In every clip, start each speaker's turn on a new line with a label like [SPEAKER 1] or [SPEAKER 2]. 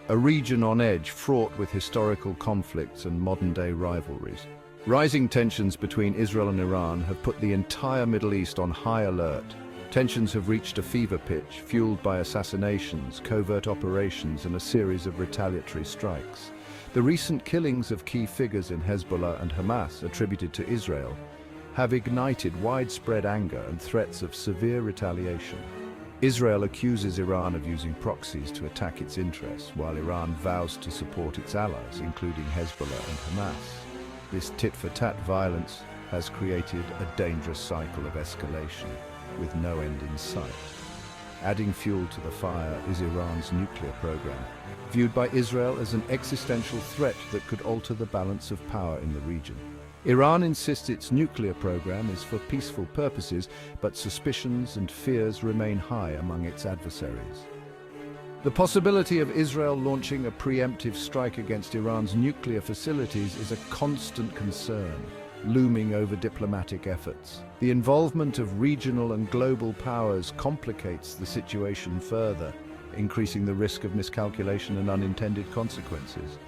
[SPEAKER 1] a region on edge fraught with historical conflicts and modern-day rivalries. Rising tensions between Israel and Iran have put the entire Middle East on high alert. Tensions have reached a fever pitch, fueled by assassinations, covert operations, and a series of retaliatory strikes. The recent killings of key figures in Hezbollah and Hamas, attributed to Israel, have ignited widespread anger and threats of severe retaliation. Israel accuses Iran of using proxies to attack its interests, while Iran vows to support its allies, including Hezbollah and Hamas. This tit-for-tat violence has created a dangerous cycle of escalation, with no end in sight. Adding fuel to the fire is Iran's nuclear program, viewed by Israel as an existential threat that could alter the balance of power in the region. Iran insists its nuclear program is for peaceful purposes, but suspicions and fears remain high among its adversaries. The possibility of Israel launching a preemptive strike against Iran's nuclear facilities is a constant concern, looming over diplomatic efforts. The involvement of regional and global powers complicates the situation further, increasing the risk of miscalculation and unintended consequences.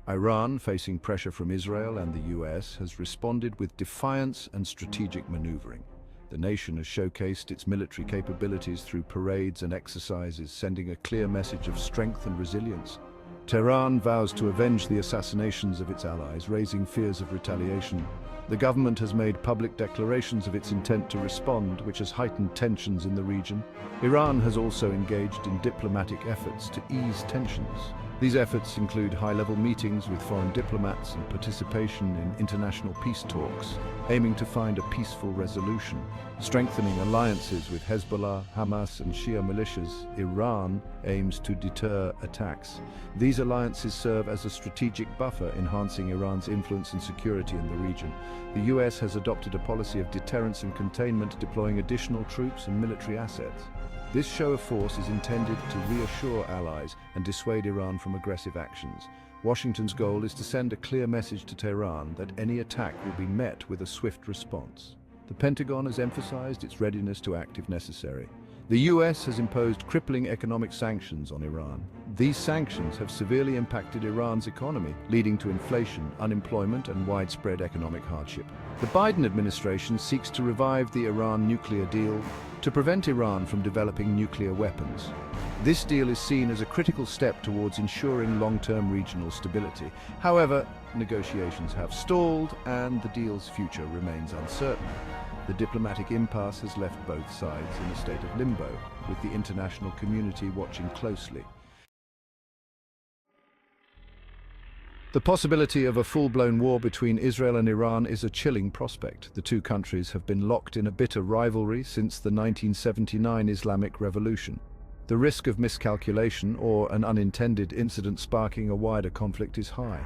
[SPEAKER 1] Iran, facing pressure from Israel and the US, has responded with defiance and strategic maneuvering. The nation has showcased its military capabilities through parades and exercises, sending a clear message of strength and resilience. Tehran vows to avenge the assassinations of its allies, raising fears of retaliation. The government has made public declarations of its intent to respond, which has heightened tensions in the region. Iran has also engaged in diplomatic efforts to ease tensions. These efforts include high-level meetings with foreign diplomats and participation in international peace talks, aiming to find a peaceful resolution. Strengthening alliances with Hezbollah, Hamas, and Shia militias, Iran aims to deter attacks. These alliances serve as a strategic buffer, enhancing Iran's influence and security in the region. The US has adopted a policy of deterrence and containment, deploying additional troops and military assets. This show of force is intended to reassure allies and dissuade Iran from aggressive actions. Washington's goal is to send a clear message to Tehran that any attack will be met with a swift response. The Pentagon has emphasized its readiness to act if necessary. The US has imposed crippling economic sanctions on Iran. These sanctions have severely impacted Iran's economy, leading to inflation, unemployment, and widespread economic hardship. The Biden administration seeks to revive the Iran nuclear deal to prevent Iran from developing nuclear weapons. This deal is seen as a critical step towards ensuring long-term regional stability. However, negotiations have stalled and the deal's future remains uncertain. The diplomatic impasse has left both sides in a state of limbo, with the international community watching closely. The possibility of a full-blown war between Israel and Iran is a chilling prospect. The two countries have been locked in a bitter rivalry since the 1979 Islamic Revolution. The risk of miscalculation or an unintended incident sparking a wider conflict is high.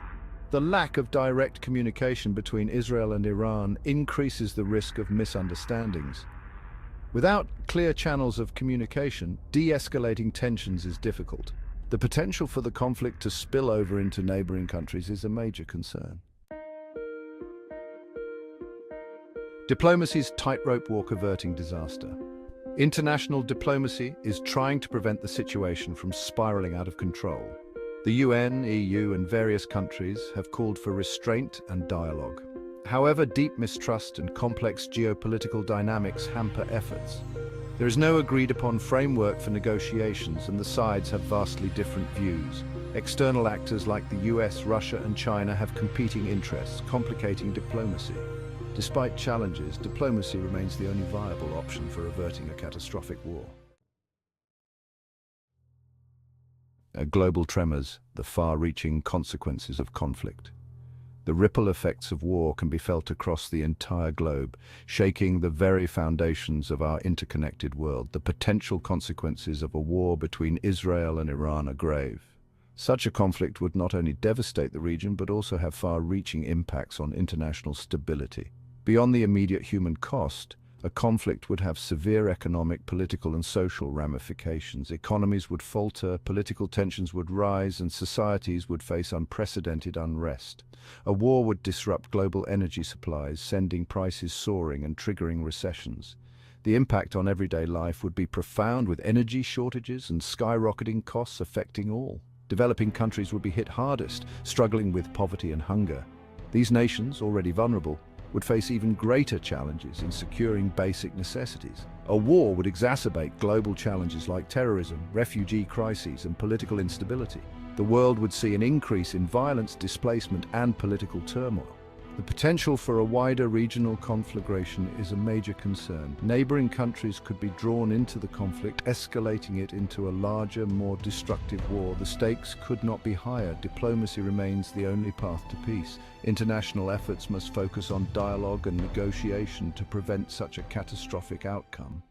[SPEAKER 1] The lack of direct communication between Israel and Iran increases the risk of misunderstandings. Without clear channels of communication, de-escalating tensions is difficult. The potential for the conflict to spill over into neighboring countries is a major concern. Diplomacy's tightrope walk averting disaster. International diplomacy is trying to prevent the situation from spiraling out of control. The UN, EU, and various countries have called for restraint and dialogue. However, deep mistrust and complex geopolitical dynamics hamper efforts. There is no agreed-upon framework for negotiations, and the sides have vastly different views. External actors like the US, Russia, and China have competing interests, complicating diplomacy. Despite challenges, diplomacy remains the only viable option for averting a catastrophic war. Global tremors, the far-reaching consequences of conflict. The ripple effects of war can be felt across the entire globe, shaking the very foundations of our interconnected world. The potential consequences of a war between Israel and Iran are grave. Such a conflict would not only devastate the region, but also have far-reaching impacts on international stability. Beyond the immediate human cost, a conflict would have severe economic, political, and social ramifications. Economies would falter, political tensions would rise, and societies would face unprecedented unrest. A war would disrupt global energy supplies, sending prices soaring and triggering recessions. The impact on everyday life would be profound, with energy shortages and skyrocketing costs affecting all. Developing countries would be hit hardest, struggling with poverty and hunger. These nations, already vulnerable, would face even greater challenges in securing basic necessities. A war would exacerbate global challenges like terrorism, refugee crises, and political instability. The world would see an increase in violence, displacement, and political turmoil. The potential for a wider regional conflagration is a major concern. Neighboring countries could be drawn into the conflict, escalating it into a larger, more destructive war. The stakes could not be higher. Diplomacy remains the only path to peace. International efforts must focus on dialogue and negotiation to prevent such a catastrophic outcome.